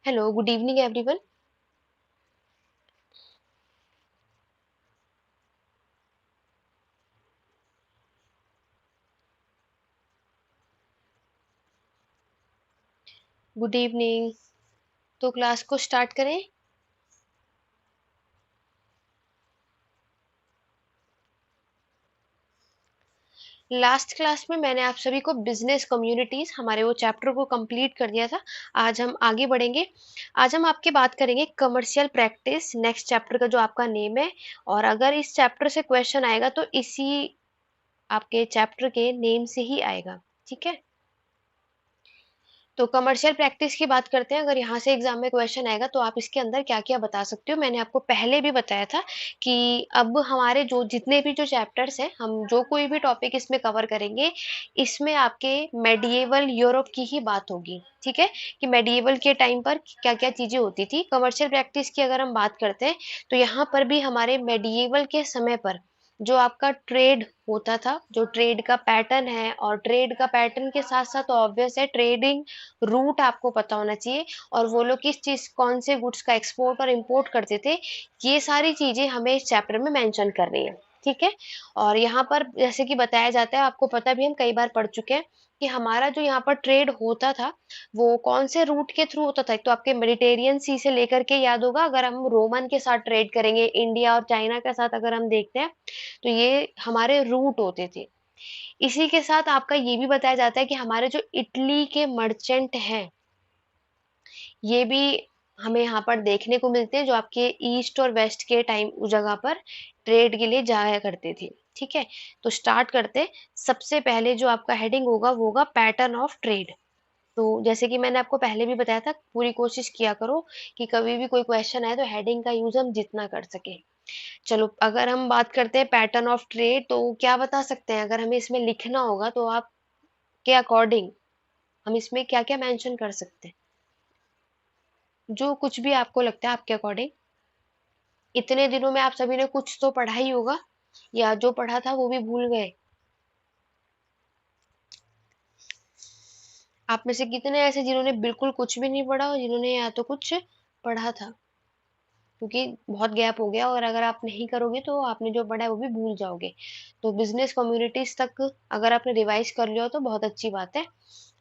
Hello, good evening, everyone. Good evening. तो class को start करें। लास्ट क्लास में मैंने आप सभी को बिजनेस कम्युनिटीज हमारे वो चैप्टर को कंप्लीट कर दिया था। आज हम आगे बढ़ेंगे। आज हम आपकी बात करेंगे कमर्शियल प्रैक्टिस, नेक्स्ट चैप्टर का जो आपका नेम है। और अगर इस चैप्टर से क्वेश्चन आएगा तो इसी आपके चैप्टर के नेम से ही आएगा। ठीक है। तो कमर्शियल प्रैक्टिस की बात करते हैं। अगर यहाँ से एग्जाम में क्वेश्चन आएगा तो आप इसके अंदर क्या क्या बता सकते हो। मैंने आपको पहले भी बताया था कि अब हमारे जो जितने भी जो चैप्टर्स हैं, हम जो कोई भी टॉपिक इसमें कवर करेंगे, इसमें आपके मेडिएवल यूरोप की ही बात होगी। ठीक है, कि मेडिएवल के टाइम पर क्या क्या चीजें होती थी। कमर्शियल प्रैक्टिस की अगर हम बात करते हैं तो यहाँ पर भी हमारे मेडिएवल के समय पर जो आपका ट्रेड होता था, जो ट्रेड का पैटर्न है, और ट्रेड का पैटर्न के साथ साथ ऑब्वियस है ट्रेडिंग रूट आपको पता होना चाहिए, और वो लोग किस चीज कौन से गुड्स का एक्सपोर्ट और इंपोर्ट करते थे। ये सारी चीजें हमें इस चैप्टर में मेंशन करनी है। ठीक है। और यहाँ पर जैसे कि बताया जाता है, आपको पता भी, हम कई बार पढ़ चुके हैं कि हमारा जो यहाँ पर ट्रेड होता था वो कौन से रूट के थ्रू होता था। एक तो आपके मेडिटेरियन सी से लेकर के, याद होगा, अगर हम रोमन के साथ ट्रेड करेंगे, इंडिया और चाइना के साथ अगर हम देखते हैं, तो ये हमारे रूट होते थे। इसी के साथ आपका ये भी बताया जाता है कि हमारे जो इटली के मर्चेंट हैं, ये भी हमें यहाँ पर देखने को मिलते हैं, जो आपके ईस्ट और वेस्ट के टाइम उस जगह पर ट्रेड के लिए जाया करते थे। ठीक है। तो स्टार्ट करते हैं। सबसे पहले जो आपका हेडिंग होगा वो होगा पैटर्न ऑफ ट्रेड। तो जैसे कि मैंने आपको पहले भी बताया था, पूरी कोशिश किया करो कि कभी भी कोई क्वेश्चन आए तो हेडिंग का यूज हम जितना कर सके। चलो, अगर हम बात करते हैं पैटर्न ऑफ ट्रेड, तो क्या बता सकते हैं अगर हमें इसमें लिखना होगा तो आप के अकॉर्डिंग हम इसमें क्या क्या मेंशन कर सकते हैं, जो कुछ भी आपको लगता है आपके अकॉर्डिंग। इतने दिनों में आप सभी ने कुछ तो पढ़ा ही होगा, या जो पढ़ा था वो भी भूल गए। आप में से कितने ऐसे जिन्होंने बिल्कुल कुछ भी नहीं पढ़ा, और जिन्होंने या तो कुछ पढ़ा था, क्योंकि बहुत गैप हो गया, और अगर आप नहीं करोगे तो आपने जो पढ़ा है वो भी भूल जाओगे। तो बिजनेस कम्युनिटीज तक अगर आपने रिवाइज कर लिया हो तो बहुत अच्छी बात है।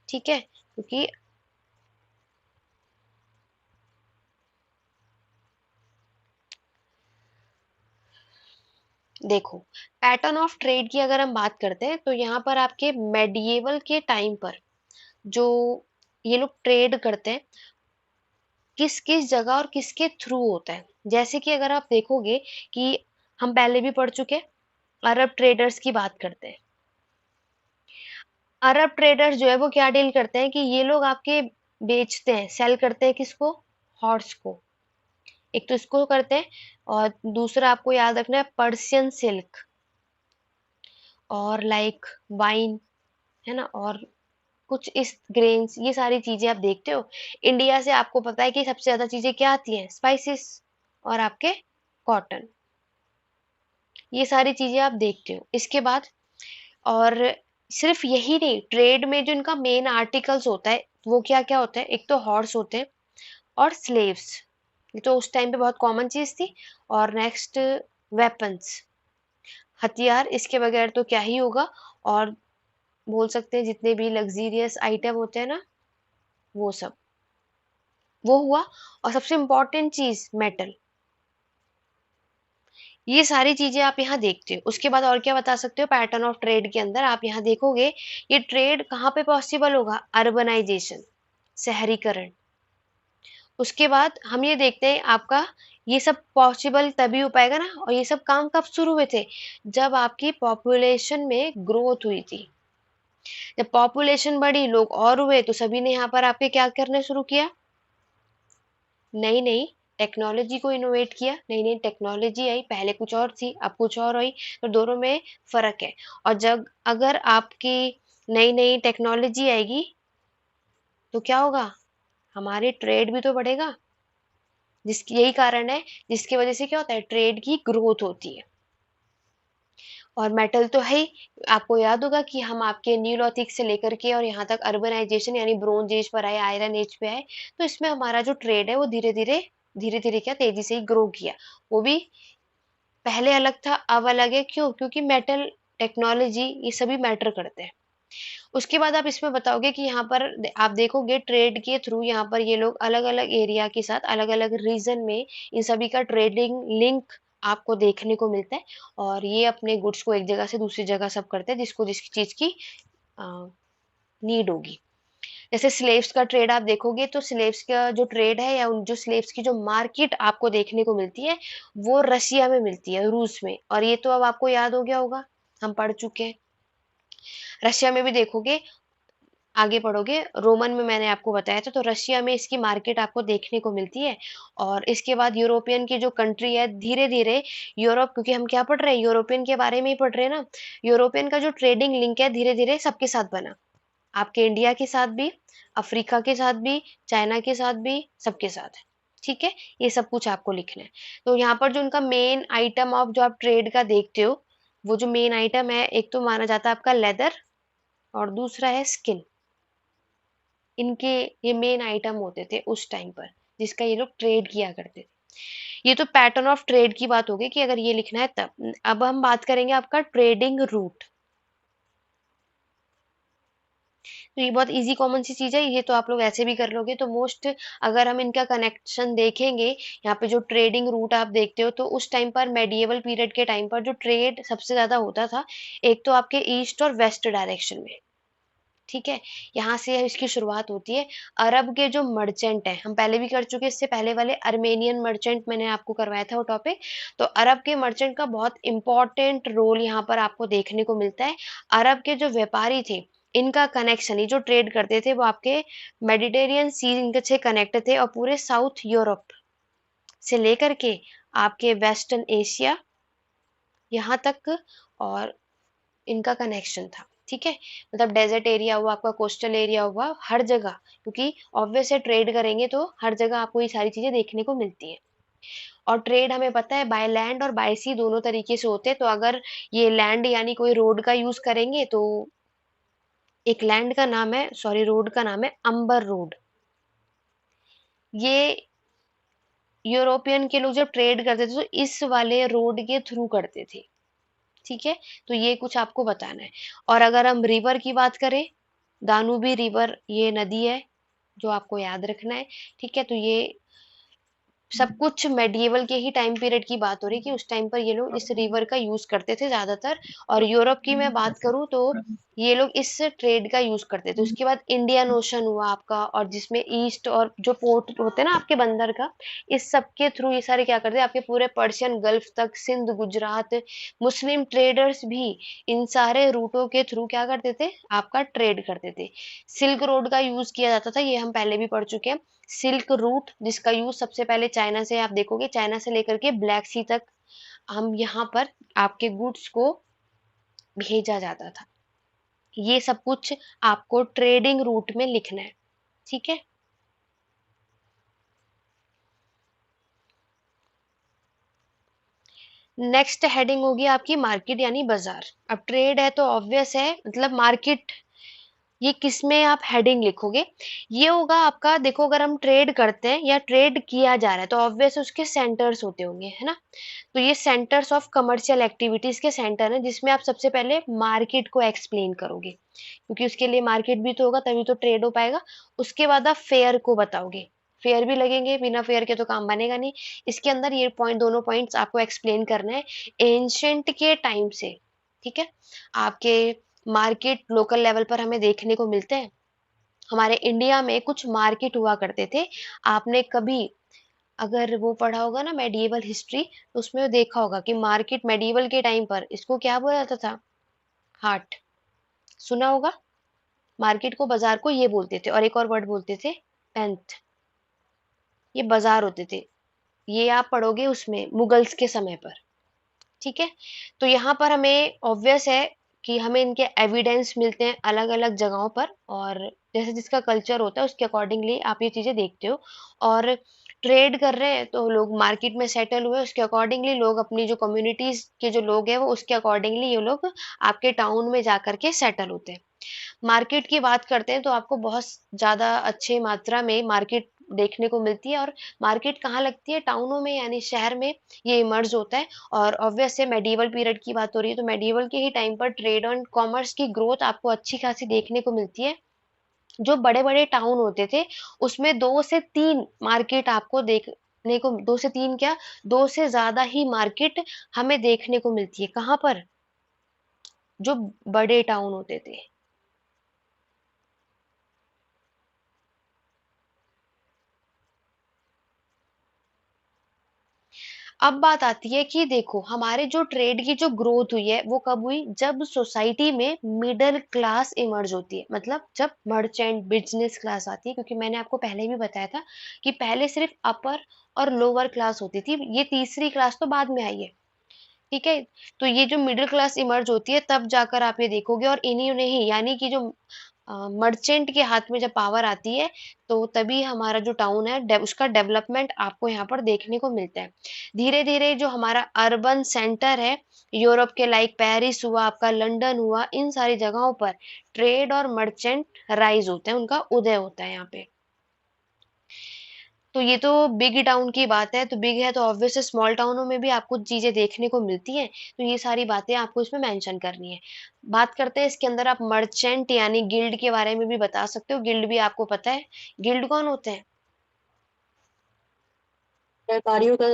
ठीक है, क्योंकि देखो, पैटर्न ऑफ ट्रेड की अगर हम बात करते हैं तो यहाँ पर आपके मेडिएवल के टाइम पर जो ये लोग ट्रेड करते हैं, किस किस जगह और किसके थ्रू होता है। जैसे कि अगर आप देखोगे कि हम पहले भी पढ़ चुके हैं, अरब ट्रेडर्स की बात करते हैं। अरब ट्रेडर्स जो है वो क्या डील करते हैं कि ये लोग आपके बेचते हैं, सेल करते हैं किसको, हॉर्स को। एक तो इसको करते हैं, और दूसरा आपको याद रखना है पर्शियन सिल्क, और लाइक वाइन, है ना, और कुछ इस ग्रेन्स, ये सारी चीजें आप देखते हो। इंडिया से आपको पता है कि सबसे ज्यादा चीजें क्या आती हैं, स्पाइसेस और आपके कॉटन। ये सारी चीजें आप देखते हो। इसके बाद, और सिर्फ यही नहीं, ट्रेड में जो इनका मेन आर्टिकल्स होता है वो क्या क्या होता है, एक तो हॉर्स होते हैं, और स्लेव्स, ये तो उस टाइम पे बहुत कॉमन चीज थी। और नेक्स्ट, वेपन्स, हथियार, इसके बगैर तो क्या ही होगा। और बोल सकते हैं जितने भी लग्जीरियस आइटम होते हैं ना, वो सब, वो हुआ। और सबसे इम्पोर्टेंट चीज मेटल। ये सारी चीजें आप यहाँ देखते हो। उसके बाद और क्या बता सकते हो, पैटर्न ऑफ ट्रेड के अंदर आप यहाँ देखोगे, ये ट्रेड कहाँ पे पॉसिबल होगा, अर्बनाइजेशन, शहरीकरण। उसके बाद हम ये देखते हैं आपका, ये सब पॉसिबल तभी हो पाएगा ना, और ये सब काम कब शुरू हुए थे, जब आपकी पॉपुलेशन में ग्रोथ हुई थी। जब पॉपुलेशन बढ़ी, लोग और हुए, तो सभी ने यहाँ पर आपके क्या करना शुरू किया, नई नई टेक्नोलॉजी को इनोवेट किया। नई नई टेक्नोलॉजी आई, पहले कुछ और थी अब कुछ और आई, तो दोनों में फर्क है। और जब अगर आपकी नई नई टेक्नोलॉजी आएगी तो क्या होगा, हमारे ट्रेड भी तो बढ़ेगा। जिसकी यही कारण है जिसकी वजह से क्या होता है, ट्रेड की ग्रोथ होती है। और मेटल तो है ही। आपको याद होगा कि हम आपके न्यूलिथिक से लेकर के और यहाँ तक अर्बनाइजेशन यानी ब्रोंज एज पर आए, आयरन एज पे आए, तो इसमें हमारा जो ट्रेड है वो धीरे धीरे क्या तेजी से ही ग्रो किया। वो भी पहले अलग था, अब अलग है। क्यों? क्योंकि मेटल, टेक्नोलॉजी, ये सभी मैटर करते हैं। उसके बाद आप इसमें बताओगे कि यहाँ पर आप देखोगे ट्रेड के थ्रू यहाँ पर ये लोग अलग अलग एरिया के साथ अलग अलग रीजन में इन सभी का ट्रेडिंग लिंक आपको देखने को मिलता है। और ये अपने गुड्स को एक जगह से दूसरी जगह सब करते हैं जिसको जिस चीज की नीड होगी। जैसे स्लेव्स का ट्रेड आप देखोगे तो स्लेव्स का जो ट्रेड है या उन जो स्लेव्स की जो मार्केट आपको देखने को मिलती है वो रशिया में मिलती है, रूस में। और ये तो अब आपको याद हो गया होगा, हम पढ़ चुके हैं। रशिया में भी देखोगे, आगे पढ़ोगे, रोमन में मैंने आपको बताया था, तो रशिया में इसकी मार्केट आपको देखने को मिलती है। और इसके बाद यूरोपियन की जो कंट्री है, धीरे धीरे यूरोप, क्योंकि हम क्या पढ़ रहे हैं, यूरोपियन के बारे में ही पढ़ रहे हैं ना। यूरोपियन का जो ट्रेडिंग लिंक है धीरे धीरे सबके साथ बना, आपके इंडिया के साथ भी, अफ्रीका के साथ भी, चाइना के साथ भी, सबके साथ। ठीक है, ये सब कुछ आपको लिखना है। तो यहाँ पर जो उनका मेन आइटम ऑफ जो आप ट्रेड का देखते हो, वो जो मेन आइटम है, एक तो माना जाता है आपका लेदर और दूसरा है स्किन। इनके ये मेन आइटम होते थे उस टाइम पर, जिसका ये लोग ट्रेड किया करते थे। ये तो पैटर्न ऑफ ट्रेड की बात होगी कि अगर ये लिखना है तब। अब हम बात करेंगे आपका ट्रेडिंग रूट। तो ये बहुत इजी कॉमन सी चीज है, ये तो आप लोग ऐसे भी कर लोगे। तो मोस्ट, अगर हम इनका कनेक्शन देखेंगे, यहाँ पे जो ट्रेडिंग रूट आप देखते हो, तो उस टाइम पर मेडिएवल पीरियड के टाइम पर जो ट्रेड सबसे ज्यादा होता था, एक तो आपके ईस्ट और वेस्ट डायरेक्शन में। ठीक है, यहाँ से इसकी शुरुआत होती है। अरब के जो मर्चेंट हैं, हम पहले भी कर चुके, इससे पहले वाले अर्मेनियन मर्चेंट मैंने आपको करवाया था वो टॉपिक। तो अरब के मर्चेंट का बहुत इंपॉर्टेंट रोल यहाँ पर आपको देखने को मिलता है। अरब के जो व्यापारी थे, इनका कनेक्शन, ये जो ट्रेड करते थे वो आपके मेडिटेरियन सी इनके से कनेक्ट थे, और पूरे साउथ यूरोप से लेकर के आपके वेस्टर्न एशिया यहाँ तक, और इनका कनेक्शन था। ठीक है, मतलब डेजर्ट एरिया हुआ, आपका कोस्टल एरिया हुआ, हर जगह, क्योंकि ऑब्वियस है ट्रेड करेंगे तो हर जगह आपको ये सारी चीजें देखने को मिलती हैं। और ट्रेड हमें पता है बाय लैंड और बाय सी दोनों तरीके से होते हैं। तो अगर ये लैंड यानी कोई रोड का यूज करेंगे, तो एक लैंड का नाम है, सॉरी रोड का नाम है अंबर रोड। ये यूरोपियन के लोग जब ट्रेड करते थे तो इस वाले रोड के थ्रू करते थे। ठीक है, तो ये कुछ आपको बताना है। और अगर हम रिवर की बात करें, दानुबी रिवर ये नदी है जो आपको याद रखना है। ठीक है, तो ये सब कुछ मेडिएवल के ही टाइम पीरियड की बात हो रही है कि उस टाइम पर ये लोग इस रिवर का यूज करते थे ज्यादातर। और यूरोप की मैं बात करूं तो ये लोग इस ट्रेड का यूज करते थे। उसके बाद इंडियन ओशन हुआ आपका, और जिसमें ईस्ट और जो पोर्ट होते हैं ना आपके बंदर का, इस सब के थ्रू ये सारे क्या करते हैं, आपके पूरे पर्शियन गल्फ तक, सिंध, गुजरात, मुस्लिम ट्रेडर्स भी इन सारे रूटों के थ्रू क्या करते थे, आपका ट्रेड करते थे। सिल्क रोड का यूज किया जाता था, ये हम पहले भी पढ़ चुके हैं। सिल्क रूट जिसका यूज सबसे पहले चाइना से, आप देखोगे चाइना से लेकर के ब्लैक सी तक हम यहाँ पर आपके गुड्स को भेजा जाता था। ये सब कुछ आपको ट्रेडिंग रूट में लिखना है। ठीक है, नेक्स्ट हेडिंग होगी आपकी मार्केट यानी बाजार। अब ट्रेड है तो ऑब्वियस है, मतलब मार्केट, ये किसमें आप हेडिंग लिखोगे, ये होगा आपका, देखो अगर हम ट्रेड करते हैं या ट्रेड किया जा रहा है तो ऑब्वियस उसके सेंटर्स होते होंगे, है ना। तो ये सेंटर्स ऑफ कमर्शियल एक्टिविटीज के सेंटर है, जिसमें आप सबसे पहले मार्केट को एक्सप्लेन करोगे, क्योंकि उसके लिए मार्केट भी तो होगा तभी तो ट्रेड हो पाएगा। उसके बाद आप फेयर को बताओगे, फेयर भी लगेंगे, बिना फेयर के तो काम बनेगा नहीं। इसके अंदर ये पॉइंट, दोनों पॉइंट्स आपको एक्सप्लेन करना है एंशंट के टाइम से। ठीक है, आपके मार्केट लोकल लेवल पर हमें देखने को मिलते हैं। हमारे इंडिया में कुछ मार्केट हुआ करते थे। आपने कभी अगर वो पढ़ा होगा ना मेडिएवल हिस्ट्री, तो उसमें वो देखा होगा कि मार्केट मेडिएवल के टाइम पर इसको क्या बोला जाता था, हाट। सुना होगा, मार्केट को, बाजार को ये बोलते थे, और एक और वर्ड बोलते थे पेंथ। ये बाजार होते थे, ये आप पढ़ोगे उसमें मुगल्स के समय पर। ठीक है, तो यहाँ पर हमें ऑब्वियस है कि हमें इनके एविडेंस मिलते हैं अलग अलग जगहों पर, और जैसे जिसका कल्चर होता है उसके अकॉर्डिंगली आप ये चीजें देखते हो। और ट्रेड कर रहे हैं तो लोग मार्केट में सेटल हुए, उसके अकॉर्डिंगली लोग अपनी जो कम्युनिटीज के जो लोग हैं वो उसके अकॉर्डिंगली ये लोग आपके टाउन में जाकर के सेटल होते हैं। मार्केट की बात करते हैं तो आपको बहुत ज्यादा अच्छे मात्रा में मार्केट देखने को मिलती है। और मार्केट कहाँ लगती है? टाउनों में, यानी शहर में ये इमर्ज होता है। और ऑब्वियस है, मेडिवल पीरियड की बात हो रही है तो मेडिवल के ही टाइम पर ट्रेड एंड कॉमर्स की ग्रोथ आपको अच्छी खासी देखने को मिलती है। जो बड़े बड़े टाउन होते थे उसमें दो से तीन मार्केट आपको देखने को, दो से तीन क्या, दो से ज्यादा ही मार्केट हमें देखने को मिलती है। कहाँ पर? जो बड़े टाउन होते थे। अब बात आती है कि देखो, हमारे जो ट्रेड की जो ग्रोथ हुई है वो कब हुई? जब सोसाइटी में मिडिल क्लास इमर्ज होती है, मतलब जब मर्चेंट बिजनेस क्लास आती है। क्योंकि मैंने आपको पहले भी बताया था कि पहले सिर्फ अपर और लोअर क्लास होती थी, ये तीसरी क्लास तो बाद में आई है। ठीक है। तो ये जो मिडिल क्लास इमर्ज होती है तब जाकर आप ये देखोगे, और इन्हीं ने ही, यानी कि जो मर्चेंट के हाथ में जब पावर आती है तो तभी हमारा जो टाउन है उसका डेवलपमेंट आपको यहाँ पर देखने को मिलता है। धीरे धीरे जो हमारा अर्बन सेंटर है, यूरोप के लाइक पेरिस हुआ, आपका लंदन हुआ, इन सारी जगहों पर ट्रेड और मर्चेंट राइज होते हैं, उनका उदय होता है यहाँ पे। तो ये तो बिग टाउन की बात है, तो बिग है तो ऑब्वियस स्मॉल टाउनों में भी आपको चीजें देखने को मिलती हैं। तो ये सारी बातें आपको इसमें मेंशन करनी है। बात करते हैं इसके अंदर आप मर्चेंट यानी गिल्ड के बारे में भी बता सकते हो। गिल्ड भी आपको पता है, गिल्ड कौन होते हैं? व्यापारियों का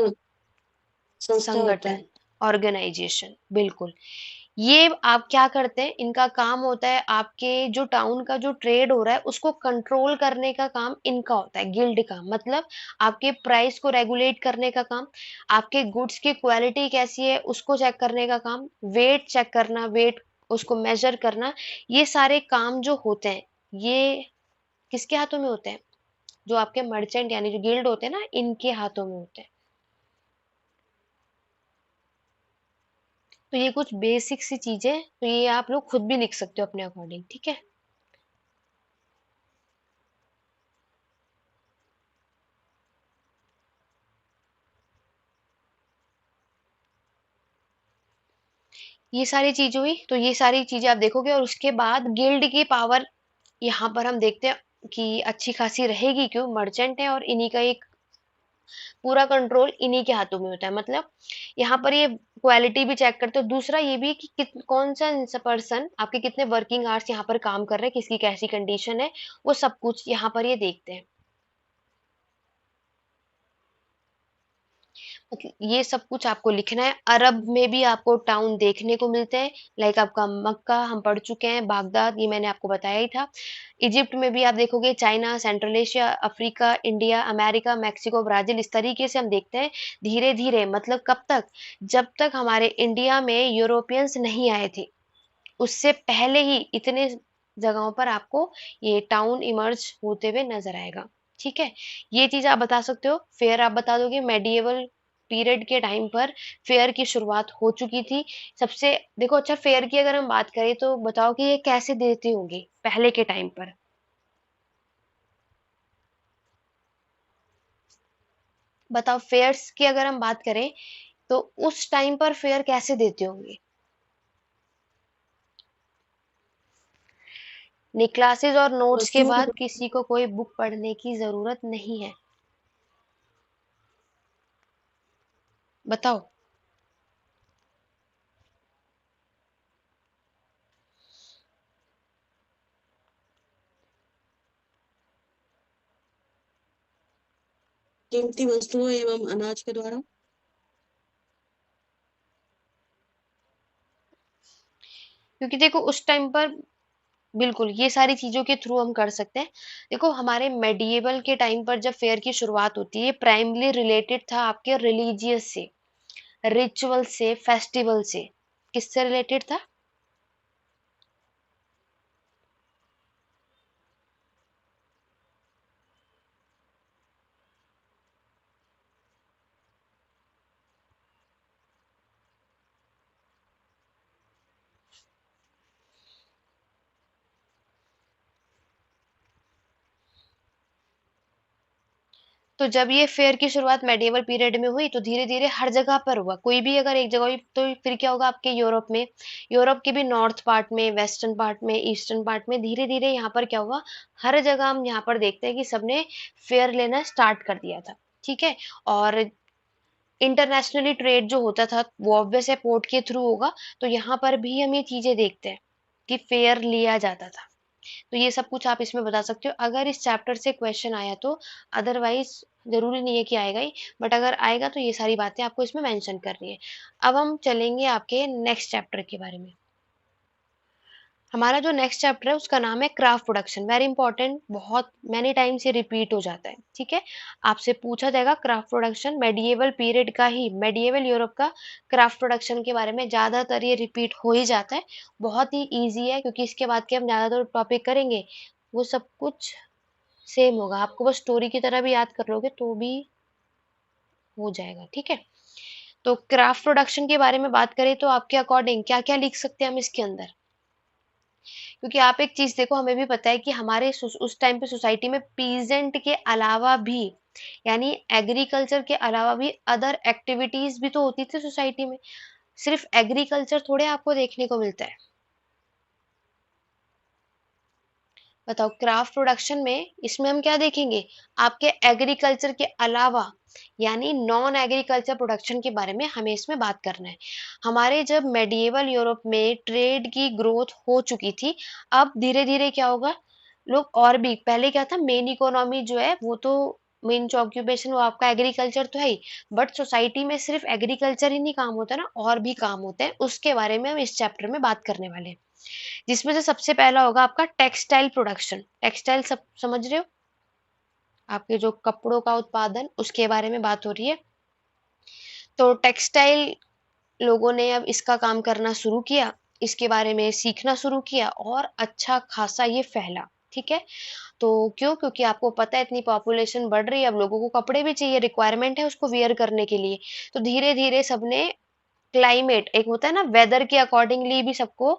संस्था होता संगठन, है। ऑर्गेनाइजेशन, बिल्कुल। ये आप क्या करते हैं, इनका काम होता है आपके जो टाउन का जो ट्रेड हो रहा है उसको कंट्रोल करने का काम इनका होता है, गिल्ड का। मतलब आपके प्राइस को रेगुलेट करने का काम, आपके गुड्स की क्वालिटी कैसी है उसको चेक करने का काम, वेट चेक करना, वेट उसको मेजर करना, ये सारे काम जो होते हैं ये किसके हाथों में होते हैं? जो आपके मर्चेंट यानी जो गिल्ड होते हैं ना, इनके हाथों में होते हैं। तो ये कुछ बेसिक सी चीजें, तो ये आप लोग खुद भी लिख सकते हो अपने अकॉर्डिंग, ठीक है। ये सारी चीज हुई, तो ये सारी चीजें आप देखोगे, और उसके बाद गिल्ड की पावर यहाँ पर हम देखते हैं कि अच्छी खासी रहेगी। क्यों? मर्चेंट है और इन्हीं का एक पूरा कंट्रोल इन्हीं के हाथों में होता है। मतलब यहाँ पर ये क्वालिटी भी चेक करते हो। दूसरा ये भी कि कौन सा पर्सन आपके कितने वर्किंग आवर्स यहाँ पर काम कर रहे हैं, किसकी कैसी कंडीशन है, वो सब कुछ यहाँ पर ये देखते हैं। मतलब ये सब कुछ आपको लिखना है। अरब में भी आपको टाउन देखने को मिलते हैं, लाइक आपका मक्का हम पढ़ चुके हैं, बागदाद ये मैंने आपको बताया ही था। इजिप्ट में भी आप देखोगे, China, central Asia, Africa, India, America, Mexico, Brazil, इस तरीके से हम देखते हैं। धीरे धीरे, मतलब कब तक? जब तक हमारे इंडिया में यूरोपियंस नहीं आए थे, उससे पहले ही इतने जगहों पर आपको ये टाउन इमर्ज होते हुए नजर आएगा। ठीक है। ये चीज आप बता सकते हो। फेयर आप बता दोगे, मेडिएवल पीरियड के टाइम पर फेयर की शुरुआत हो चुकी थी। सबसे देखो, अच्छा फेयर की अगर हम बात करें तो बताओ कि ये कैसे देती होंगी पहले के टाइम पर? बताओ, फेयर्स की अगर हम बात करें तो उस टाइम पर फेयर कैसे देते होंगे? नहीं, क्लासेस और नोट्स के वस्तुओं बाद को किसी को कोई बुक पढ़ने की जरूरत नहीं है। बताओ। कीमती वस्तुओं एवं अनाज के द्वारा। क्योंकि देखो उस टाइम पर, बिल्कुल ये सारी चीजों के थ्रू हम कर सकते हैं। देखो हमारे मेडिएवल के टाइम पर जब फेयर की शुरुआत होती है, प्राइमली रिलेटेड था आपके रिलीजियस से, रिचुअल से, फेस्टिवल से। किससे रिलेटेड था? तो जब ये फेयर की शुरुआत मेडिएवल पीरियड में हुई तो धीरे धीरे हर जगह पर हुआ, कोई भी अगर एक जगह हुई तो फिर क्या होगा आपके यूरोप में, यूरोप के भी नॉर्थ पार्ट में, वेस्टर्न पार्ट में, ईस्टर्न पार्ट में धीरे धीरे यहाँ पर क्या हुआ, हर जगह हम यहाँ पर देखते हैं कि सबने फेयर लेना स्टार्ट कर दिया था। ठीक है। और इंटरनेशनली ट्रेड जो होता था वो ऑब्वियस है पोर्ट के थ्रू होगा, तो यहाँ पर भी हम ये चीजें देखते हैं कि फेयर लिया जाता था। तो ये सब कुछ आप इसमें बता सकते हो अगर इस चैप्टर से क्वेश्चन आया तो, अदरवाइज जरूरी नहीं है कि आएगा ही, बट अगर आएगा तो ये सारी बातें आपको इसमें मेंशन करनी है। अब हम चलेंगे आपके नेक्स्ट चैप्टर के बारे में। हमारा जो नेक्स्ट चैप्टर है उसका नाम है क्राफ्ट प्रोडक्शन, वेरी इंपॉर्टेंट, बहुत मैनी टाइम से रिपीट हो जाता है। ठीक है। आपसे पूछा जाएगा क्राफ्ट प्रोडक्शन, मेडिएवल पीरियड का ही, मेडिएवल यूरोप का क्राफ्ट प्रोडक्शन के बारे में ज्यादातर ये रिपीट हो ही जाता है। बहुत ही ईजी है क्योंकि इसके बाद के हम ज्यादातर टॉपिक करेंगे वो सब कुछ सेम होगा, आपको बस स्टोरी की तरह भी याद कर लोगे तो भी हो जाएगा। ठीक है। तो क्राफ्ट प्रोडक्शन के बारे में बात करें तो आपके अकॉर्डिंग क्या क्या लिख सकते हैं हम इसके अंदर, क्योंकि आप एक चीज देखो, हमें भी पता है कि हमारे उस टाइम पे सोसाइटी में पीजेंट के अलावा भी, यानी एग्रीकल्चर के अलावा भी अदर एक्टिविटीज भी तो होती थी सोसाइटी में, सिर्फ एग्रीकल्चर थोड़े आपको देखने को मिलता है। बताओ क्राफ्ट प्रोडक्शन में इसमें हम क्या देखेंगे, आपके एग्रीकल्चर के अलावा यानी नॉन एग्रीकल्चर प्रोडक्शन के बारे में हमें इसमें बात करना है। हमारे जब मेडिएवल यूरोप में ट्रेड की ग्रोथ हो चुकी थी, अब धीरे धीरे क्या होगा, लोग और भी, पहले क्या था मेन इकोनॉमी जो है वो तो, मेन ऑक्यूपेशन वो आपका एग्रीकल्चर तो है ही, बट सोसाइटी में सिर्फ एग्रीकल्चर ही नहीं काम होता ना, और भी काम होते हैं, उसके बारे में हम इस चैप्टर में बात करने वाले हैं। जिसमें से सबसे पहला होगा आपका टेक्सटाइल प्रोडक्शन। टेक्सटाइल सब समझ रहे हो, आपके जो कपड़ों का उत्पादन उसके बारे में बात हो रही है। तो टेक्सटाइल लोगों ने अब इसका काम करना शुरू किया, इसके बारे में सीखना शुरू किया और अच्छा खासा ये फैला। ठीक है। तो क्यों, क्योंकि आपको पता है इतनी पॉपुलेशन बढ़ रही है, अब लोगों को कपड़े भी चाहिए, रिक्वायरमेंट है उसको वियर करने के लिए, तो धीरे धीरे सबने, क्लाइमेट एक होता है ना, वेदर के अकॉर्डिंगली भी सबको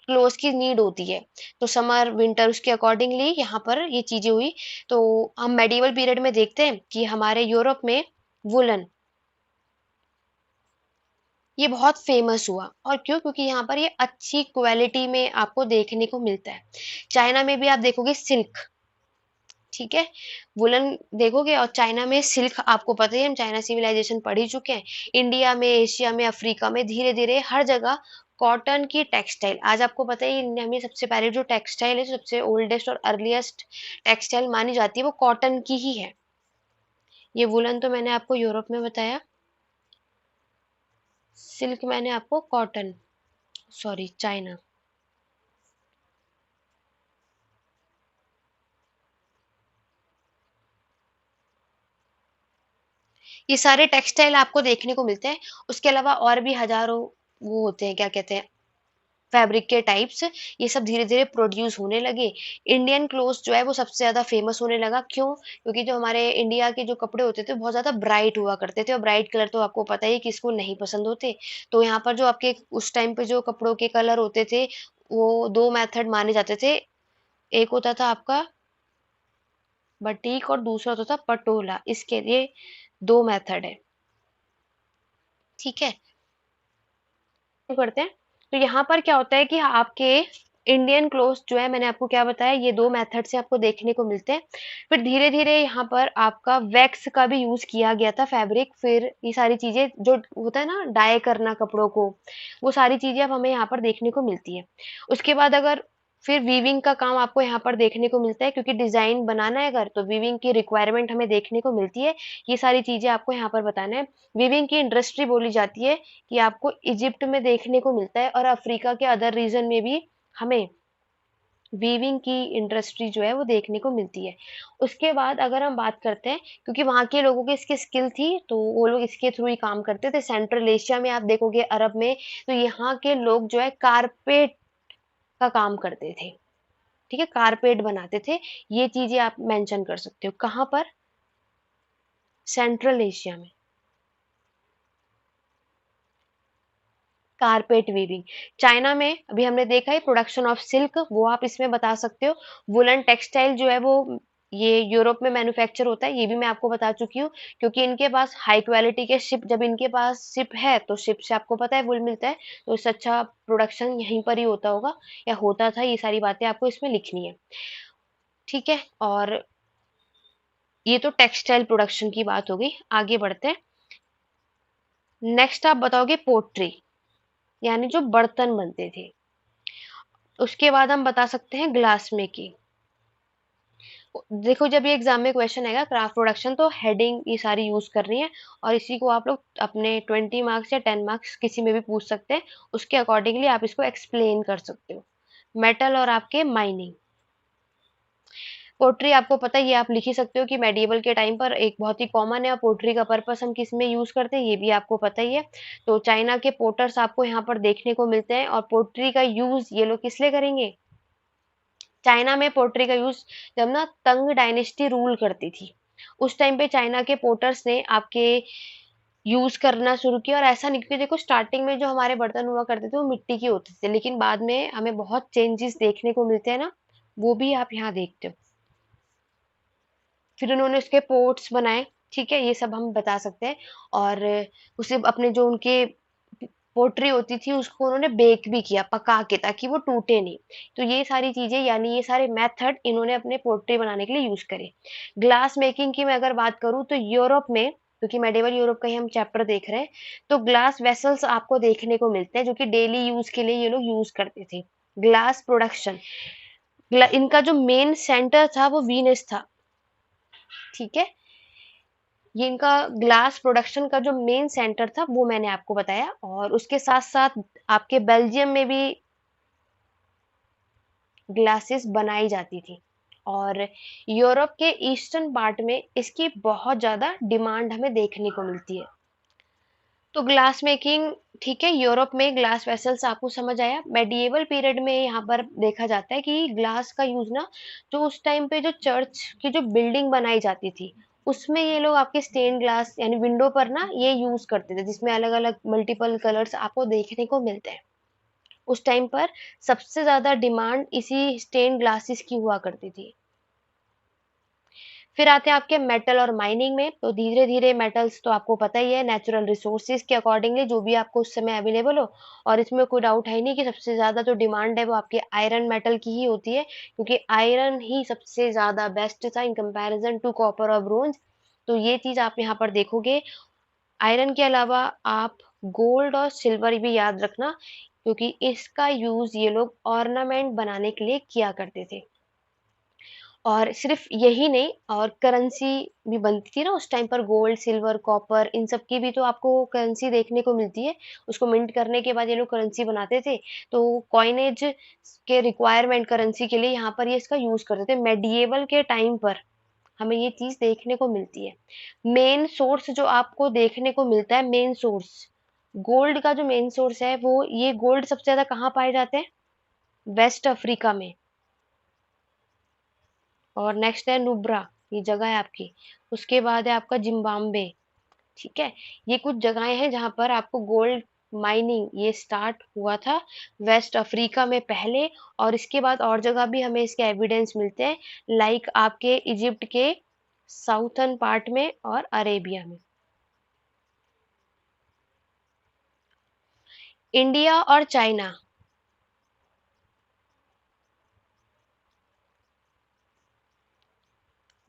क्लोथ्स की नीड होती है, तो समर विंटर उसके अकॉर्डिंगली यहाँ पर ये चीजें हुई। तो हम मेडिवल पीरियड में देखते हैं कि हमारे यूरोप में वुलन ये बहुत फेमस हुआ, और क्यों, क्योंकि यहाँ पर ये अच्छी क्वालिटी में आपको देखने को मिलता है। चाइना में भी आप देखोगे सिल्क, ठीक है, वुलन देखोगे, और चाइना में सिल्क, आपको पता ही है हम चाइना सिविलाइजेशन पढ़ ही चुके हैं। इंडिया में, एशिया में, अफ्रीका में धीरे धीरे हर जगह कॉटन की टेक्सटाइल, आज आपको पता है इंडिया में सबसे पहले जो टेक्सटाइल है, सबसे ओल्डेस्ट और अर्लीस्ट टेक्सटाइल मानी जाती है वो कॉटन की ही है। ये वुलन तो मैंने आपको यूरोप में बताया, सिल्क मैंने आपको कॉटन, सॉरी चाइना। ये सारे टेक्सटाइल आपको देखने को मिलते हैं। उसके अलावा और भी हजारों वो होते हैं, क्या कहते हैं, फैब्रिक के टाइप्स, ये सब धीरे धीरे प्रोड्यूस होने लगे। इंडियन क्लोथ्स जो है वो सबसे ज्यादा फेमस होने लगा, क्यों, क्योंकि जो हमारे इंडिया के जो कपड़े होते थे बहुत ज्यादा ब्राइट हुआ करते थे, और ब्राइट कलर तो आपको पता ही किसको नहीं पसंद होते। तो यहाँ पर जो आपके उस टाइम पे जो कपड़ों के कलर होते थे वो दो मेथड माने जाते थे, एक होता था आपका बटीक और दूसरा होता था पटोला, इसके लिए दो मेथड है। ठीक है। शुरू करते हैं। तो यहाँ पर क्या होता है कि आपके इंडियन क्लोथ्स जो है, मैंने आपको क्या बताया, ये दो मेथड से आपको देखने को मिलते हैं। फिर धीरे धीरे यहाँ पर आपका वैक्स का भी यूज किया गया था, फैब्रिक, फिर ये सारी चीजें जो होता है ना डाई करना कपड़ों को, वो सारी चीजें अब हमें यहाँ पर देखने को मिलती है। उसके बाद अगर फिर वीविंग का काम आपको यहाँ पर देखने को मिलता है, क्योंकि डिजाइन बनाना है अगर, तो वीविंग की रिक्वायरमेंट हमें देखने को मिलती है। ये सारी चीजें आपको यहाँ पर बताना है। वीविंग की इंडस्ट्री बोली जाती है कि आपको इजिप्ट में देखने को मिलता है, और अफ्रीका के अदर रीजन में भी हमें वीविंग की इंडस्ट्री जो है वो देखने को मिलती है। उसके बाद अगर हम बात करते हैं, क्योंकि वहाँ के लोगों की इसकी स्किल थी तो वो लोग इसके थ्रू ही काम करते थे। सेंट्रल एशिया में आप देखोगे, अरब में, तो यहाँ के लोग जो है कारपेट का काम करते थे। ठीक है, कारपेट बनाते थे। ये चीजें आप मेंशन कर सकते हो कहाँ पर, सेंट्रल एशिया में, कारपेट वीविंग। चाइना में अभी हमने देखा है प्रोडक्शन ऑफ सिल्क, वो आप इसमें बता सकते हो। वुलन टेक्सटाइल जो है वो ये यूरोप में मैन्युफैक्चर होता है, ये भी मैं आपको बता चुकी हूँ, क्योंकि इनके पास हाई क्वालिटी के शिप, जब इनके पास शिप है तो शिप से आपको पता है वुल मिलता है, तो इससे अच्छा प्रोडक्शन यहीं पर ही होता होगा या होता था। ये सारी बातें आपको इसमें लिखनी है, ठीक है। और ये तो टेक्सटाइल प्रोडक्शन की बात हो गई, आगे बढ़ते हैं। नेक्स्ट आप बताओगे पोट्री, यानी जो बर्तन बनते थे। उसके बाद हम बता सकते हैं ग्लास मेकिंग। देखो जब ये एग्जाम में क्वेश्चन आएगा क्राफ्ट प्रोडक्शन, तो हेडिंग ये सारी यूज कर रही है, और इसी को आप लोग अपने 20 मार्क्स या 10 मार्क्स किसी में भी पूछ सकते हैं, उसके अकॉर्डिंगली आप इसको एक्सप्लेन कर सकते हो। मेटल और आपके माइनिंग। पोट्री आपको पता है, ये आप लिख ही सकते हो कि मेडिएवल के टाइम पर एक बहुत ही कॉमन है, और पोट्री का पर्पस हम किस में यूज करते हैं ये भी आपको पता ही है। तो चाइना के पोटर्स आपको यहाँ पर देखने को मिलते हैं, और पोट्री का यूज ये लोग किस लिए करेंगे। चाइना में पोट्री का यूज जब ना तंग डायनेस्टी रूल करती थी, उस टाइम पे चाइना के पोर्टर्स ने आपके यूज करना शुरू किया। और ऐसा नहीं, क्योंकि देखो स्टार्टिंग में जो हमारे बर्तन हुआ करते थे वो मिट्टी के होते थे, लेकिन बाद में हमें बहुत चेंजेस देखने को मिलते हैं ना, वो भी आप यहाँ देखते हो। फिर उन्होंने उसके पोर्ट्स बनाए, ठीक है, ये सब हम बता सकते हैं। और उसे अपने जो उनके पोट्री होती थी उसको उन्होंने बेक भी किया पका के, ताकि वो टूटे नहीं। तो ये सारी चीजें, यानी ये सारे मेथड इन्होंने अपने पोट्री बनाने के लिए यूज करे। ग्लास मेकिंग की मैं अगर बात करूँ तो यूरोप में, क्योंकि मेडिवल यूरोप का ही हम चैप्टर देख रहे हैं, तो ग्लास वेसल्स आपको देखने को मिलते हैं जो कि डेली यूज के लिए ये लोग यूज करते थे। ग्लास प्रोडक्शन, इनका जो मेन सेंटर था वो वीनस था, ठीक है। ये इनका ग्लास प्रोडक्शन का जो मेन सेंटर था वो मैंने आपको बताया, और उसके साथ साथ आपके बेल्जियम में भी ग्लासेस बनाई जाती थी। और यूरोप के ईस्टर्न पार्ट में इसकी बहुत ज्यादा डिमांड हमें देखने को मिलती है। तो ग्लास मेकिंग, ठीक है, यूरोप में ग्लास वेसल्स आपको समझ आया। मेडिएवल पीरियड में यहाँ पर देखा जाता है कि ग्लास का यूज ना, जो उस टाइम पे जो चर्च की जो बिल्डिंग बनाई जाती थी उसमें ये लोग आपके स्टेन ग्लास यानी विंडो पर ना ये यूज करते थे, जिसमें अलग अलग मल्टीपल कलर्स आपको देखने को मिलते हैं। उस टाइम पर सबसे ज्यादा डिमांड इसी स्टेन ग्लासेस की हुआ करती थी। फिर आते हैं आपके मेटल और माइनिंग में। तो धीरे धीरे मेटल्स तो आपको पता ही है, नेचुरल रिसोर्सेज के अकॉर्डिंगली जो भी आपको उस समय अवेलेबल हो। और इसमें कोई डाउट है नहीं कि सबसे ज्यादा जो डिमांड है वो आपके आयरन मेटल की ही होती है, क्योंकि आयरन ही सबसे ज्यादा बेस्ट था इन कंपैरिजन टू कॉपर और ब्रोंज। तो ये चीज आप यहाँ पर देखोगे। आयरन के अलावा आप गोल्ड और सिल्वर भी याद रखना, क्योंकि इसका यूज ये लोग ऑर्नामेंट बनाने के लिए किया करते थे। और सिर्फ यही नहीं, और करेंसी भी बनती थी ना उस टाइम पर, गोल्ड सिल्वर कॉपर इन सब की भी तो आपको करेंसी देखने को मिलती है। उसको मिंट करने के बाद ये लोग करेंसी बनाते थे, तो कॉइनेज के रिक्वायरमेंट करेंसी के लिए यहाँ पर ये इसका यूज करते थे। मेडिएवल के टाइम पर हमें ये चीज देखने को मिलती है। मेन सोर्स जो आपको देखने को मिलता है, मेन सोर्स गोल्ड का जो मेन सोर्स है, वो ये गोल्ड सबसे ज्यादा कहाँ पाए जाते हैं, वेस्ट अफ्रीका में। और नेक्स्ट है नुब्रा, ये जगह है आपकी। उसके बाद है आपका जिम्बाब्वे, ठीक है। ये कुछ जगहें हैं जहां पर आपको गोल्ड माइनिंग ये स्टार्ट हुआ था वेस्ट अफ्रीका में पहले। और इसके बाद और जगह भी हमें इसके एविडेंस मिलते हैं, लाइक आपके इजिप्ट के साउथर्न पार्ट में और अरेबिया में। इंडिया और चाइना,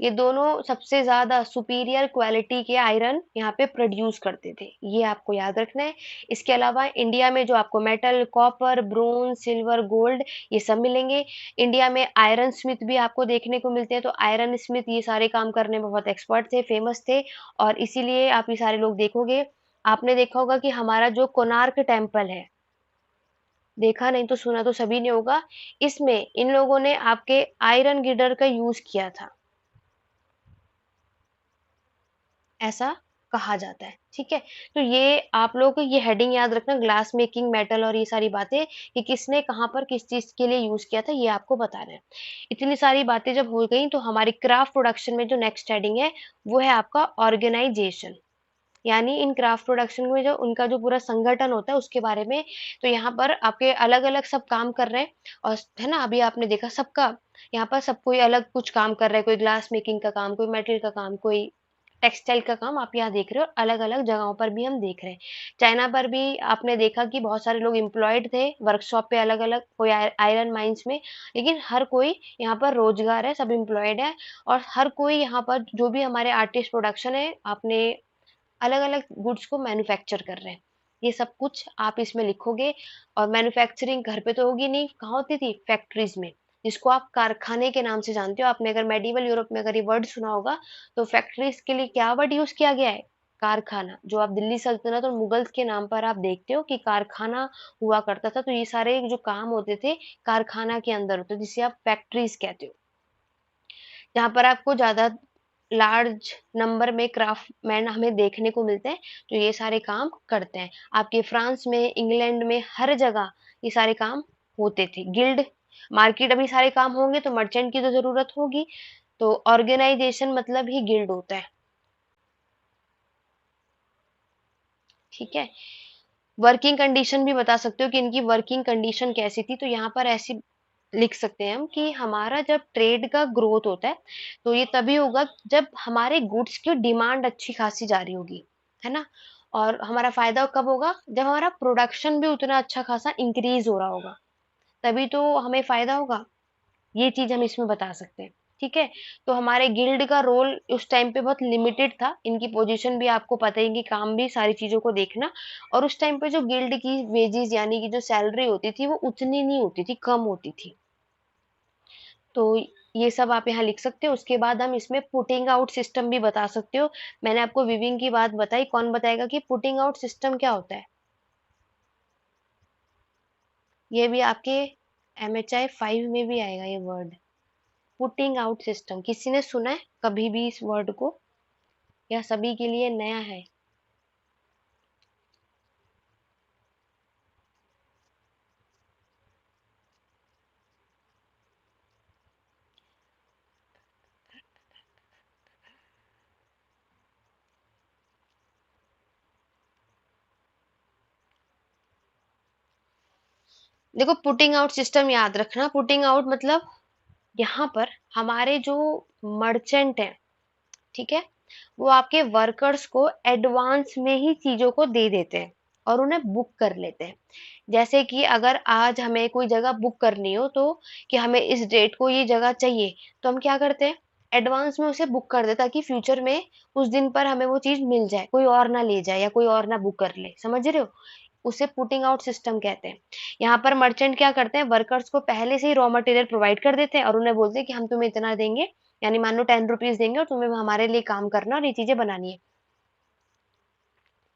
ये दोनों सबसे ज्यादा सुपीरियर क्वालिटी के आयरन यहाँ पे प्रोड्यूस करते थे, ये आपको याद रखना है। इसके अलावा इंडिया में जो आपको metal copper bronze silver gold ये सब मिलेंगे। इंडिया में आयरन स्मिथ भी आपको देखने को मिलते हैं, तो आयरन स्मिथ ये सारे काम करने में बहुत एक्सपर्ट थे, फेमस थे। और इसीलिए आप ये सारे लोग देखोगे। आपने देखा होगा कि हमारा जो कोणार्क टेम्पल है, देखा नहीं तो सुना तो सभी ने होगा, इसमें इन लोगों ने आपके आयरन गिडर का यूज किया था, ऐसा कहा जाता है, ठीक है। तो ये आप लोग को ये हेडिंग याद रखना, ग्लास मेकिंग मेटल और ये सारी बातें कि किसने कहाँ पर किस चीज के लिए यूज किया था, ये आपको बताना है। इतनी सारी बातें जब हो गई तो हमारी क्राफ्ट प्रोडक्शन में जो नेक्स्ट हेडिंग है वो है आपका ऑर्गेनाइजेशन, यानी इन क्राफ्ट प्रोडक्शन में जो उनका जो पूरा संगठन होता है उसके बारे में। तो यहाँ पर आपके अलग अलग सब काम कर रहे हैं, और है ना, अभी आपने देखा सबका यहाँ पर सब कोई अलग कुछ काम कर रहा है, कोई ग्लास मेकिंग का काम, कोई मेटल का काम, कोई टेक्सटाइल का काम आप यहाँ देख रहे हो। अलग अलग जगहों पर भी हम देख रहे हैं। चाइना पर भी आपने देखा कि बहुत सारे लोग एम्प्लॉयड थे वर्कशॉप पे, अलग अलग, कोई आयरन माइंस में, लेकिन हर कोई यहाँ पर रोजगार है, सब एम्प्लॉयड है। और हर कोई यहाँ पर जो भी हमारे आर्टिस्ट प्रोडक्शन है, आपने अलग अलग गुड्स को मैन्युफैक्चर कर रहे हैं। ये सब कुछ आप इसमें लिखोगे। और मैन्युफैक्चरिंग घर पे तो होगी नहीं, कहाँ होती थी? फैक्ट्रीज में, जिसको आप कारखाने के नाम से जानते हो। आपने अगर मेडिवल यूरोप में अगर ये वर्ड सुना होगा, तो फैक्ट्रीज के लिए क्या वर्ड यूज किया गया है? कारखाना। जो आप दिल्ली सल्तनत और मुगल्स के नाम पर आप देखते हो कि कारखाना हुआ करता था, तो ये सारे जो काम होते थे कारखाना के अंदर होते, जिसे आप फैक्ट्रीज कहते हो। जहाँ पर आपको ज्यादा लार्ज नंबर में क्राफ्टमैन हमें देखने को मिलते हैं, जो ये सारे काम करते हैं। आपके फ्रांस में, इंग्लैंड में, हर जगह ये सारे काम होते थे। गिल्ड मार्केट, अभी सारे काम होंगे तो मर्चेंट की तो जरूरत होगी। तो ऑर्गेनाइजेशन मतलब ही गिल्ड होता है। ठीक है। वर्किंग कंडीशन भी बता सकते हो कि इनकी वर्किंग कंडीशन कैसी थी, तो यहाँ पर ऐसी लिख सकते हैं हम कि हमारा जब ट्रेड का ग्रोथ होता है, तो ये तभी होगा जब हमारे गुड्स की डिमांड अच्छी खासी जा रही होगी, है ना। और हमारा फायदा कब होगा? जब हमारा प्रोडक्शन भी उतना अच्छा खासा इंक्रीज हो रहा होगा, तभी तो हमें फायदा होगा। ये चीज हम इसमें बता सकते हैं। ठीक है। तो हमारे गिल्ड का रोल उस टाइम पे बहुत लिमिटेड था। इनकी पोजीशन भी आपको पता ही, कि काम भी सारी चीजों को देखना। और उस टाइम पे जो गिल्ड की वेजेस यानी कि जो सैलरी होती थी, वो उतनी नहीं होती थी, कम होती थी। तो ये सब आप यहाँ लिख सकते हो। उसके बाद हम इसमें पुटिंग आउट सिस्टम भी बता सकते हो। मैंने आपको विविंग की बात बताई, कौन बताएगा कि पुटिंग आउट सिस्टम क्या होता है? ये भी आपके MHI 5 में भी आएगा ये वर्ड, पुटिंग आउट सिस्टम। किसी ने सुना है कभी भी इस वर्ड को, या सभी के लिए नया है? देखो, पुटिंग आउट सिस्टम याद रखना। पुटिंग आउट मतलब यहाँ पर हमारे जो मर्चेंट हैं, ठीक है, वो आपके वर्कर्स को एडवांस में ही चीजों को दे देते हैं और उन्हें बुक कर लेते हैं। जैसे कि अगर आज हमें कोई जगह बुक करनी हो, तो कि हमें इस डेट को ये जगह चाहिए, तो हम क्या करते हैं? एडवांस में उसे बुक कर दे, ताकि फ्यूचर में उस दिन पर हमें वो चीज मिल जाए, कोई और ना ले जाए या कोई और ना बुक कर ले। समझ रहे हो? उसे पुटिंग आउट सिस्टम कहते हैं। यहाँ पर मर्चेंट क्या करते हैं? वर्कर्स को पहले से ही रॉ मटेरियल प्रोवाइड कर देते हैं और उन्हें बोलते हैं कि हम तुम्हें इतना देंगे, यानी मान लो 10 रुपीज देंगे, और तुम्हें हमारे लिए काम करना और ये चीजें बनानी है।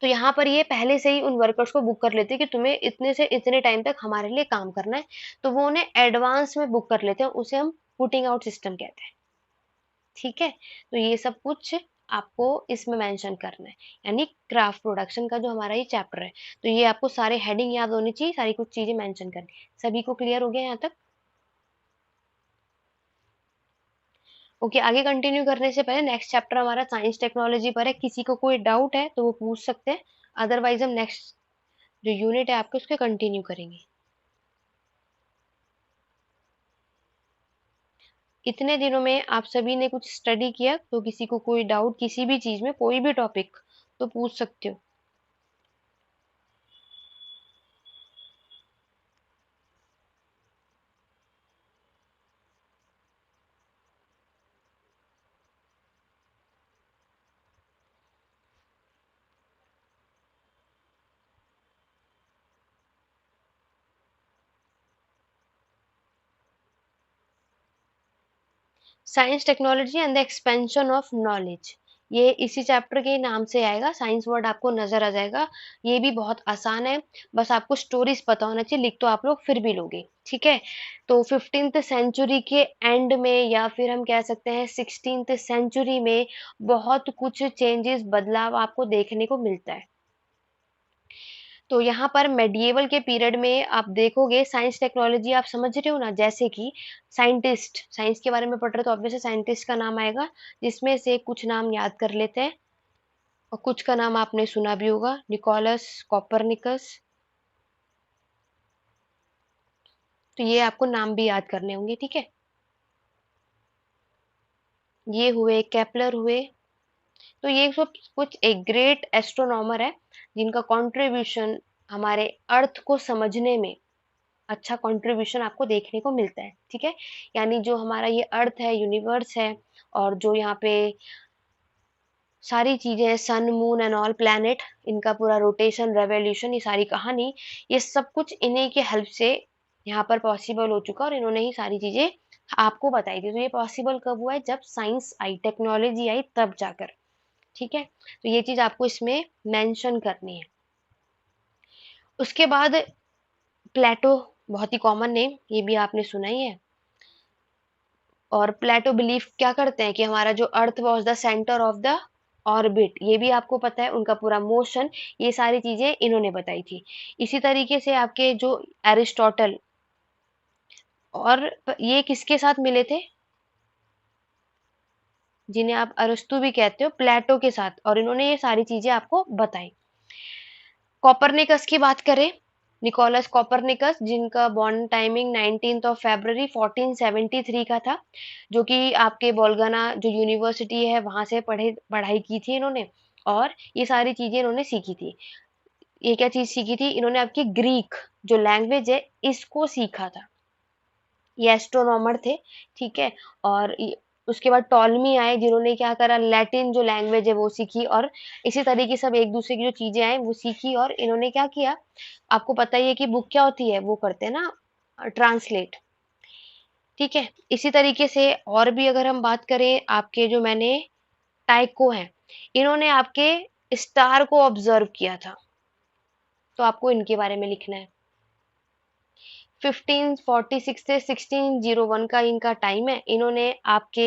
तो यहाँ पर ये पहले से ही उन वर्कर्स को बुक कर लेते हैं कि तुम्हें इतने से इतने टाइम तक हमारे लिए काम करना है। तो वो उन्हें एडवांस में बुक कर लेते हैं, उसे हम पुटिंग आउट सिस्टम कहते हैं। ठीक है। तो ये सब कुछ आपको इसमें मेंशन करना है, यानी क्राफ्ट प्रोडक्शन का जो हमारा ये चैप्टर है। तो ये आपको सारे हेडिंग याद होनी चाहिए, सारी कुछ चीजें मेंशन करनी है। सभी को क्लियर हो गया यहाँ तक? ओके, आगे कंटिन्यू करने से पहले नेक्स्ट चैप्टर हमारा साइंस टेक्नोलॉजी पर है। किसी को कोई डाउट है तो वो पूछ सकते हैं, अदरवाइज हम नेक्स्ट जो यूनिट है आपके उसके कंटिन्यू करेंगे। इतने दिनों में आप सभी ने कुछ स्टडी किया, तो किसी को कोई डाउट किसी भी चीज में, कोई भी टॉपिक, तो पूछ सकते हो। Science technology and the expansion of knowledge, ये इसी चैप्टर के नाम से आएगा। साइंस वर्ड आपको नजर आ जाएगा। ये भी बहुत आसान है, बस आपको स्टोरीज पता होना चाहिए। लिख तो आप लोग फिर भी लोगे, ठीक है। तो 15th सेंचुरी के एंड में, या फिर हम कह सकते हैं 16th सेंचुरी में, बहुत कुछ चेंजेस, बदलाव आपको देखने को मिलता है। तो यहाँ पर मेडिएवल के पीरियड में आप देखोगे साइंस टेक्नोलॉजी, आप समझ रहे हो ना, जैसे कि साइंटिस्ट, साइंस के बारे में पढ़ रहे हो तो ऑब्वियसली साइंटिस्ट का नाम आएगा, जिसमें से कुछ नाम याद कर लेते हैं। और कुछ का नाम आपने सुना भी होगा, निकोलस कॉपरनिकस। तो ये आपको नाम भी याद करने होंगे, ठीक है। ये हुए केपलर हुए। तो ये सब कुछ एक ग्रेट एस्ट्रोनॉमर है जिनका कंट्रीब्यूशन हमारे अर्थ को समझने में अच्छा कंट्रीब्यूशन आपको देखने को मिलता है, ठीक है। यानी जो हमारा ये अर्थ है, यूनिवर्स है, और जो यहाँ पे सारी चीजें, sun moon and all planet, इनका पूरा रोटेशन रेवोल्यूशन, ये सारी कहानी, ये सब कुछ इन्हीं के हेल्प से यहाँ पर पॉसिबल हो चुका, और इन्होंने ही सारी चीजें आपको बताई थी। तो ये पॉसिबल कब हुआ है? जब साइंस आई, टेक्नोलॉजी आई, तब जाकर, ठीक है। तो ये चीज आपको इसमें मेंशन करनी है। उसके बाद प्लेटो, बहुत ही कॉमन नेम, ये भी आपने सुना ही है। और प्लेटो बिलीव क्या करते हैं कि हमारा जो अर्थ was the centre of the orbit, ये भी आपको पता है, उनका पूरा मोशन, ये सारी चीजें इन्होंने बताई थी। इसी तरीके से आपके जो एरिस्टोटल, और ये किसके साथ मिले थे? जिन्हें आप अरस्तु भी कहते हो, प्लेटो के साथ, और इन्होंने ये सारी चीजें आपको बताई। कॉपरनिकस की बात करें, निकोलस कॉपरनिकस, जिनका बॉर्न टाइमिंग 19 फरवरी 1473 का था, जो कि आपके बोल्गाना जो यूनिवर्सिटी है वहां से पढ़ाई की थी इन्होंने, और ये सारी चीजें इन्होंने सीखी थी। ये क्या चीज सीखी थी इन्होंने? आपकी ग्रीक जो लैंग्वेज है, इसको सीखा था। ये एस्ट्रोनॉमर थे, ठीक है। और उसके बाद टॉलमी आए, जिन्होंने क्या करा, लैटिन जो लैंग्वेज है वो सीखी, और इसी तरीके सब एक दूसरे की जो चीजें आए वो सीखी, और इन्होंने क्या किया, आपको पता ही है कि बुक क्या होती है, वो करते हैं ना, ट्रांसलेट, ठीक है। इसी तरीके से और भी अगर हम बात करें, आपके जो मैंने टाइको हैं, इन्होंने आपके स्टार को ऑब्जर्व किया था, तो आपको इनके बारे में लिखना है। 1546 से 1601 का इनका टाइम है। इन्होंने आपके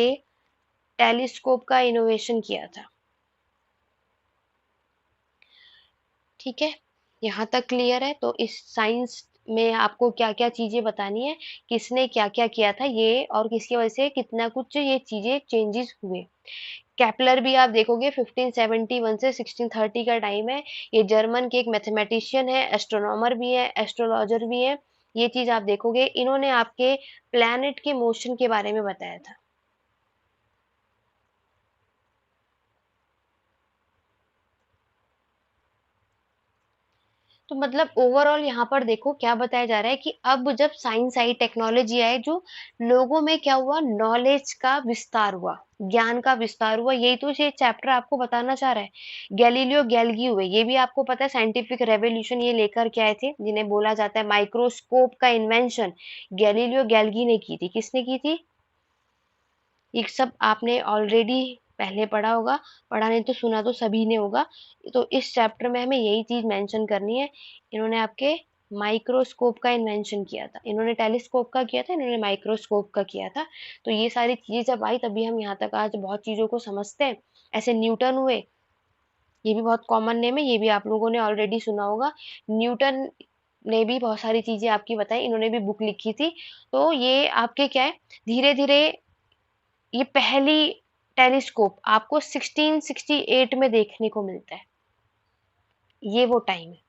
टेलीस्कोप का इनोवेशन किया था, ठीक है। यहाँ तक क्लियर है? तो इस साइंस में आपको क्या क्या चीजें बतानी है, किसने क्या क्या किया था ये, और किसकी वजह से कितना कुछ ये चीजें चेंजेस हुए। केपलर भी आप देखोगे 1571 से 1630 का टाइम है। ये जर्मन के एक मैथमेटिशियन है, एस्ट्रोनॉमर भी है, एस्ट्रोलॉजर भी है। ये चीज आप देखोगे, इन्होंने आपके प्लैनेट के मोशन के बारे में बताया था। तो मतलब ओवरऑल यहाँ पर देखो क्या बताया जा रहा है कि अब जब साइंस आई, टेक्नोलॉजी आई, जो लोगों में क्या हुआ, नॉलेज का विस्तार हुआ, ज्ञान का विस्तार हुआ, यही तो ये चैप्टर आपको बताना चाह रहा है। गैलीलियो गैलगी हुए, ये भी आपको पता है, साइंटिफिक रेवोल्यूशन ये लेकर के आए थे, जिन्हें बोला जाता है माइक्रोस्कोप का इन्वेंशन गैलीलियो गैलगी ने की थी। किसने की थी? ये सब आपने ऑलरेडी पहले पढ़ा होगा, पढ़ा नहीं तो सुना तो सभी ने होगा। तो इस चैप्टर में हमें यही चीज मेंशन करनी है। इन्होंने आपके माइक्रोस्कोप का इन्वेंशन किया था, इन्होंने टेलीस्कोप का किया था, इन्होंने माइक्रोस्कोप का किया था। तो ये सारी चीजें जब आई तभी हम यहाँ तक आज बहुत चीजों को समझते हैं। ऐसे न्यूटन हुए, ये भी बहुत कॉमन नेम है, ये भी आप लोगों ने ऑलरेडी सुना होगा। न्यूटन ने भी बहुत सारी चीजें आपकी बताई, इन्होंने भी बुक लिखी थी। तो ये आपके क्या है, धीरे धीरे ये पहली टेलीस्कोप आपको 1668 में देखने को मिलता है। ये वो टाइम है।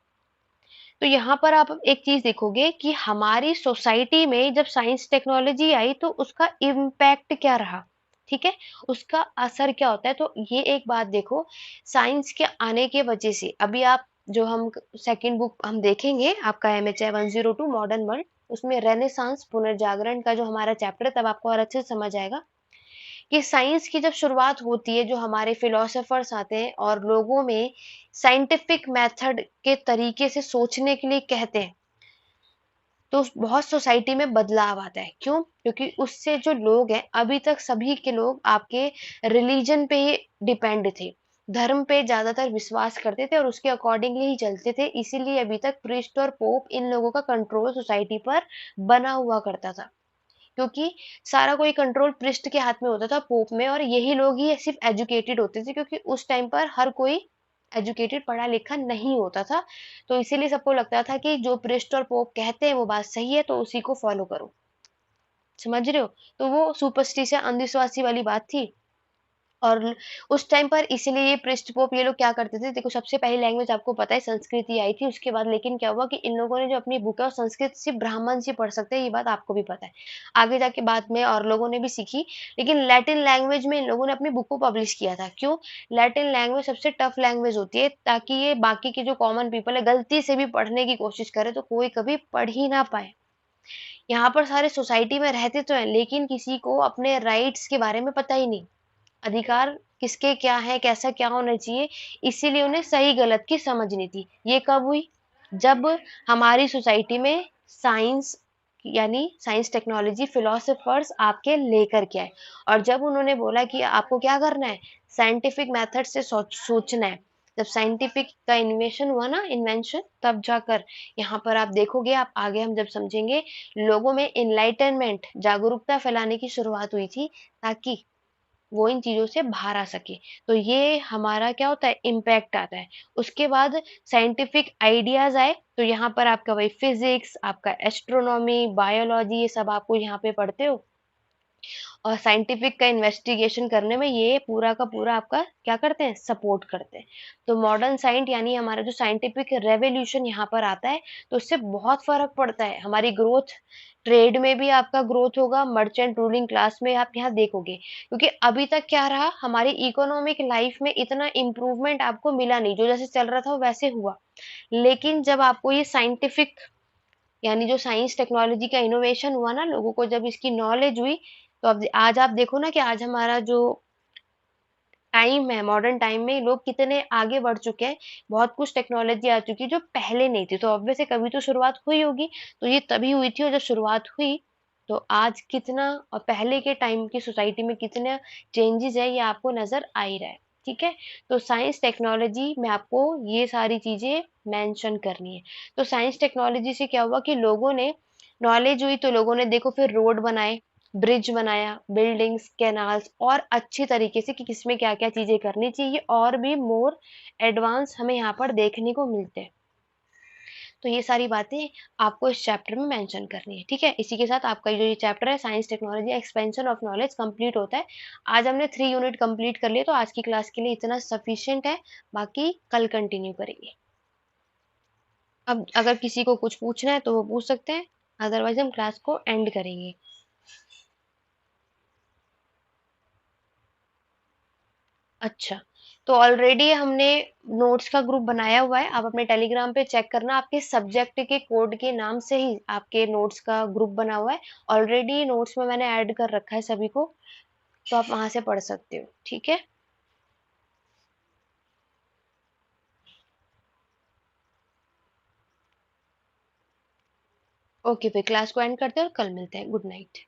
तो यहाँ पर आप एक चीज देखोगे कि हमारी सोसाइटी में जब साइंस टेक्नोलॉजी आई तो उसका इम्पैक्ट क्या रहा, ठीक है, उसका असर क्या होता है। तो ये एक बात देखो, साइंस के आने के वजह से अभी आप जो हम सेकंड बुक हम देखेंगे आपका MHI 102 मॉडर्न वर्ल्ड, उसमें रेनेसांस पुनर्जागरण का जो हमारा चैप्टर, तब आपको और अच्छे से समझ आएगा कि साइंस की जब शुरुआत होती है, जो हमारे फिलोसोफर्स आते हैं और लोगों में साइंटिफिक मेथड के तरीके से सोचने के लिए कहते हैं, तो बहुत सोसाइटी में बदलाव आता है। क्यों? क्योंकि उससे जो लोग हैं, अभी तक सभी के लोग आपके रिलीजन पे ही डिपेंड थे, धर्म पे ज्यादातर विश्वास करते थे और उसके अकॉर्डिंगली ही चलते थे। इसीलिए अभी तक प्रीस्ट और पोप, इन लोगों का कंट्रोल सोसाइटी पर बना हुआ करता था, क्योंकि सारा कोई कंट्रोल पृष्ठ के हाथ में होता था, पोप में, और यही लोग ही सिर्फ एजुकेटेड होते थे, क्योंकि उस टाइम पर हर कोई एजुकेटेड, पढ़ा लिखा नहीं होता था। तो इसीलिए सबको लगता था कि जो पृष्ठ और पोप कहते हैं वो बात सही है, तो उसी को फॉलो करो। समझ रहे हो? तो वो सुपरस्टिशन, अंधविश्वासी वाली बात थी। और उस टाइम पर इसीलिए ये पृष्ठ पोप ये लोग क्या करते थे, देखो सबसे पहली लैंग्वेज आपको पता है संस्कृत ही आई थी, उसके बाद लेकिन क्या हुआ कि इन लोगों ने जो अपनी बुक है, और संस्कृत सिर्फ ब्राह्मण ही पढ़ सकते हैं, ये बात आपको भी पता है। आगे जाके बाद में और लोगों ने भी सीखी, लेकिन लैटिन लैंग्वेज में इन लोगों ने अपनी बुक को पब्लिश किया था। क्यों? लैटिन लैंग्वेज सबसे टफ लैंग्वेज होती है, ताकि ये बाकी के जो कॉमन पीपल है गलती से भी पढ़ने की कोशिश करे तो कोई कभी पढ़ ही ना पाए। यहाँ पर सारे सोसाइटी में रहते तो हैं, लेकिन किसी को अपने राइट्स के बारे में पता ही नहीं, अधिकार किसके क्या है, कैसा क्या होना चाहिए, इसीलिए उन्हें सही गलत की समझ नहीं थी। ये कब हुई? जब हमारी सोसाइटी में साइंस, यानी साइंस टेक्नोलॉजी फिलोसोफर्स आपके लेकर के आए, और जब उन्होंने बोला कि आपको क्या करना है, साइंटिफिक मेथड से सोचना है। जब साइंटिफिक का इन्वेशन हुआ ना, इन्वेंशन, तब जाकर यहाँ पर आप देखोगे, आप आगे हम जब समझेंगे, लोगों में इनलाइटनमेंट, जागरूकता फैलाने की शुरुआत हुई थी, ताकि वो इन चीजों से बाहर आ सके। तो ये हमारा क्या होता है, इम्पैक्ट आता है। उसके बाद साइंटिफिक आइडियाज आए, तो यहाँ पर आपका वही फिजिक्स, आपका एस्ट्रोनॉमी, बायोलॉजी, ये सब आपको यहाँ पे पढ़ते हो, और साइंटिफिक का इन्वेस्टिगेशन करने में ये पूरा का पूरा आपका क्या करते हैं, सपोर्ट करते हैं। तो मॉडर्न साइंस यानी हमारा जो साइंटिफिक रेवोल्यूशन यहाँ पर आता है, तो उससे बहुत फर्क पड़ता है। हमारी ग्रोथ, ट्रेड में भी आपका ग्रोथ होगा, मर्चेंट रूलिंग क्लास में आप यहाँ देखोगे, क्योंकि अभी तक क्या रहा, हमारी इकोनॉमिक लाइफ में इतना इम्प्रूवमेंट आपको मिला नहीं, जो जैसे चल रहा था वैसे हुआ। लेकिन जब आपको ये साइंटिफिक, यानी जो साइंस टेक्नोलॉजी का इनोवेशन हुआ ना, लोगों को जब इसकी नॉलेज हुई, तो अब आज आप देखो ना कि आज हमारा जो टाइम है, मॉडर्न टाइम में लोग कितने आगे बढ़ चुके हैं, बहुत कुछ टेक्नोलॉजी आ चुकी है जो पहले नहीं थी। तो ऑब्वियस है कभी तो शुरुआत हुई होगी, तो ये तभी हुई थी, और जब शुरुआत हुई तो आज कितना, और पहले के टाइम की सोसाइटी में कितना चेंजेस है, ये आपको नजर आ ही रहा है। ठीक है, तो साइंस टेक्नोलॉजी में आपको ये सारी चीजें मेंशन करनी है। तो साइंस टेक्नोलॉजी से क्या हुआ कि लोगों ने नॉलेज हुई, तो लोगों ने देखो फिर रोड बनाए, ब्रिज बनाया, बिल्डिंग्स, कैनाल्स, और अच्छी तरीके से कि किसमें क्या क्या चीजें करनी चाहिए, और भी मोर एडवांस हमें यहाँ पर देखने को मिलते हैं। तो ये सारी बातें आपको इस चैप्टर में मेंशन करनी है। ठीक है, इसी के साथ आपका जो ये चैप्टर है science technology expansion of knowledge complete होता है। आज हमने 3 यूनिट कंप्लीट कर लिए, तो आज की क्लास के लिए इतना सफिशिएंट है, बाकी कल कंटिन्यू करेंगे। अब अगर किसी को कुछ पूछना है तो वो पूछ सकते हैं, अदरवाइज हम क्लास को एंड करेंगे। अच्छा, तो ऑलरेडी हमने नोट्स का ग्रुप बनाया हुआ है, आप अपने टेलीग्राम पे चेक करना, आपके सब्जेक्ट के कोड के नाम से ही आपके नोट्स का ग्रुप बना हुआ है। ऑलरेडी नोट्स में मैंने ऐड कर रखा है सभी को, तो आप वहां से पढ़ सकते हो। ठीक है, ओके, फिर क्लास को एंड करते हैं और कल मिलते हैं। Good night.